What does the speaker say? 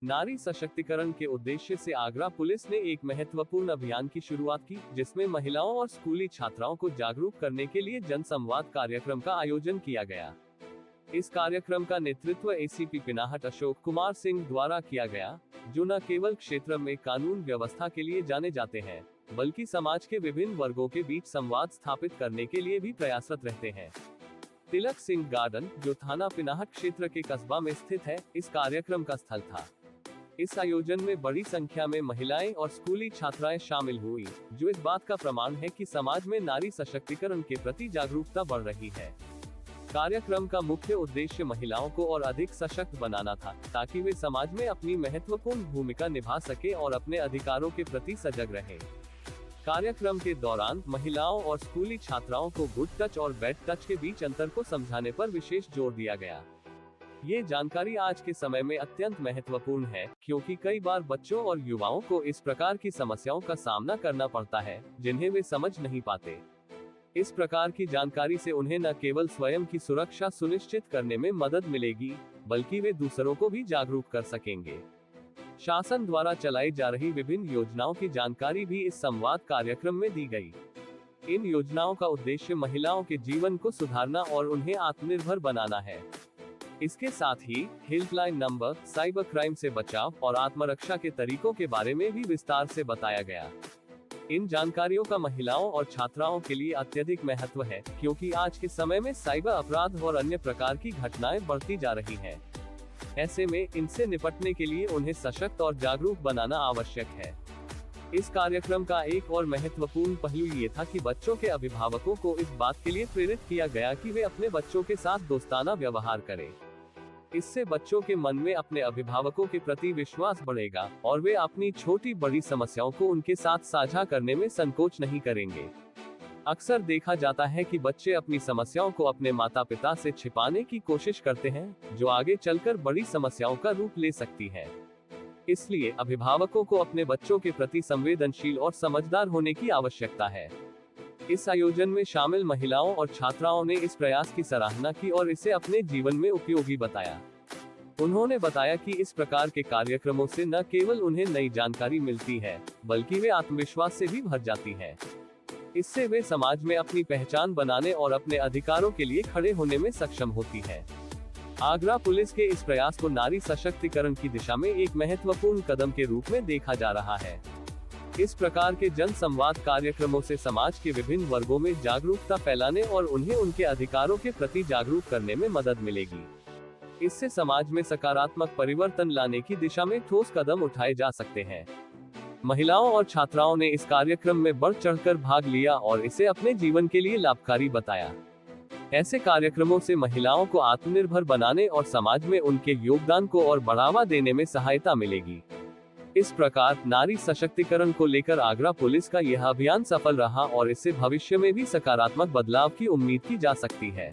नारी सशक्तिकरण के उद्देश्य से आगरा पुलिस ने एक महत्वपूर्ण अभियान की शुरुआत की, जिसमें महिलाओं और स्कूली छात्राओं को जागरूक करने के लिए जनसंवाद कार्यक्रम का आयोजन किया गया। इस कार्यक्रम का नेतृत्व एसीपी पिनाहट अशोक कुमार सिंह द्वारा किया गया, जो न केवल क्षेत्र में कानून व्यवस्था के लिए जाने जाते हैं, बल्कि समाज के विभिन्न वर्गों के बीच संवाद स्थापित करने के लिए भी प्रयासरत रहते हैं। तिलक सिंह गार्डन, जो थाना पिनाहट क्षेत्र के कस्बा में स्थित है, इस कार्यक्रम का स्थल था। इस आयोजन में बड़ी संख्या में महिलाएं और स्कूली छात्राएं शामिल हुई, जो इस बात का प्रमाण है कि समाज में नारी सशक्तिकरण के प्रति जागरूकता बढ़ रही है। कार्यक्रम का मुख्य उद्देश्य महिलाओं को और अधिक सशक्त बनाना था, ताकि वे समाज में अपनी महत्वपूर्ण भूमिका निभा सके और अपने अधिकारों के प्रति सजग रहे। कार्यक्रम के दौरान महिलाओं और स्कूली छात्राओं को गुड टच और बैड टच के बीच अंतर को समझाने पर विशेष जोर दिया गया। ये जानकारी आज के समय में अत्यंत महत्वपूर्ण है, क्योंकि कई बार बच्चों और युवाओं को इस प्रकार की समस्याओं का सामना करना पड़ता है, जिन्हें वे समझ नहीं पाते। इस प्रकार की जानकारी से उन्हें न केवल स्वयं की सुरक्षा सुनिश्चित करने में मदद मिलेगी, बल्कि वे दूसरों को भी जागरूक कर सकेंगे। शासन द्वारा चलाई जा रही विभिन्न योजनाओं की जानकारी भी इस संवाद कार्यक्रम में दी गई। इन योजनाओं का उद्देश्य महिलाओं के जीवन को सुधारना और उन्हें आत्मनिर्भर बनाना है। इसके साथ ही हेल्पलाइन नंबर, साइबर क्राइम से बचाव और आत्मरक्षा के तरीकों के बारे में भी विस्तार से बताया गया। इन जानकारियों का महिलाओं और छात्राओं के लिए अत्यधिक महत्व है, क्योंकि आज के समय में साइबर अपराध और अन्य प्रकार की घटनाएं बढ़ती जा रही हैं। ऐसे में इनसे निपटने के लिए उन्हें सशक्त और जागरूक बनाना आवश्यक है। इस कार्यक्रम का एक और महत्वपूर्ण पहलू ये था कि बच्चों के अभिभावकों को इस बात के लिए प्रेरित किया गया कि वे अपने बच्चों के साथ दोस्ताना व्यवहार करें। इससे बच्चों के मन में अपने अभिभावकों के प्रति विश्वास बढ़ेगा और वे अपनी छोटी बड़ी समस्याओं को उनके साथ साझा करने में संकोच नहीं करेंगे। अक्सर देखा जाता है कि बच्चे अपनी समस्याओं को अपने माता पिता से छिपाने की कोशिश करते हैं, जो आगे चलकर बड़ी समस्याओं का रूप ले सकती है। इसलिए अभिभावकों को अपने बच्चों के प्रति संवेदनशील और समझदार होने की आवश्यकता है। इस आयोजन में शामिल महिलाओं और छात्राओं ने इस प्रयास की सराहना की और इसे अपने जीवन में उपयोगी बताया। उन्होंने बताया कि इस प्रकार के कार्यक्रमों से न केवल उन्हें नई जानकारी मिलती है, बल्कि वे आत्मविश्वास से भी भर जाती हैं। इससे वे समाज में अपनी पहचान बनाने और अपने अधिकारों के लिए खड़े होने में सक्षम होती है। आगरा पुलिस के इस प्रयास को नारी सशक्तिकरण की दिशा में एक महत्वपूर्ण कदम के रूप में देखा जा रहा है। इस प्रकार के जन संवाद कार्यक्रमों से समाज के विभिन्न वर्गों में जागरूकता फैलाने और उन्हें उनके अधिकारों के प्रति जागरूक करने में मदद मिलेगी। इससे समाज में सकारात्मक परिवर्तन लाने की दिशा में ठोस कदम उठाए जा सकते हैं। महिलाओं और छात्राओं ने इस कार्यक्रम में बढ़ चढ़कर भाग लिया और इसे अपने जीवन के लिए लाभकारी बताया। ऐसे कार्यक्रमों से महिलाओं को आत्मनिर्भर बनाने और समाज में उनके योगदान को और बढ़ावा देने में सहायता मिलेगी। इस प्रकार नारी सशक्तिकरण को लेकर आगरा पुलिस का यह अभियान सफल रहा और इससे भविष्य में भी सकारात्मक बदलाव की उम्मीद की जा सकती है।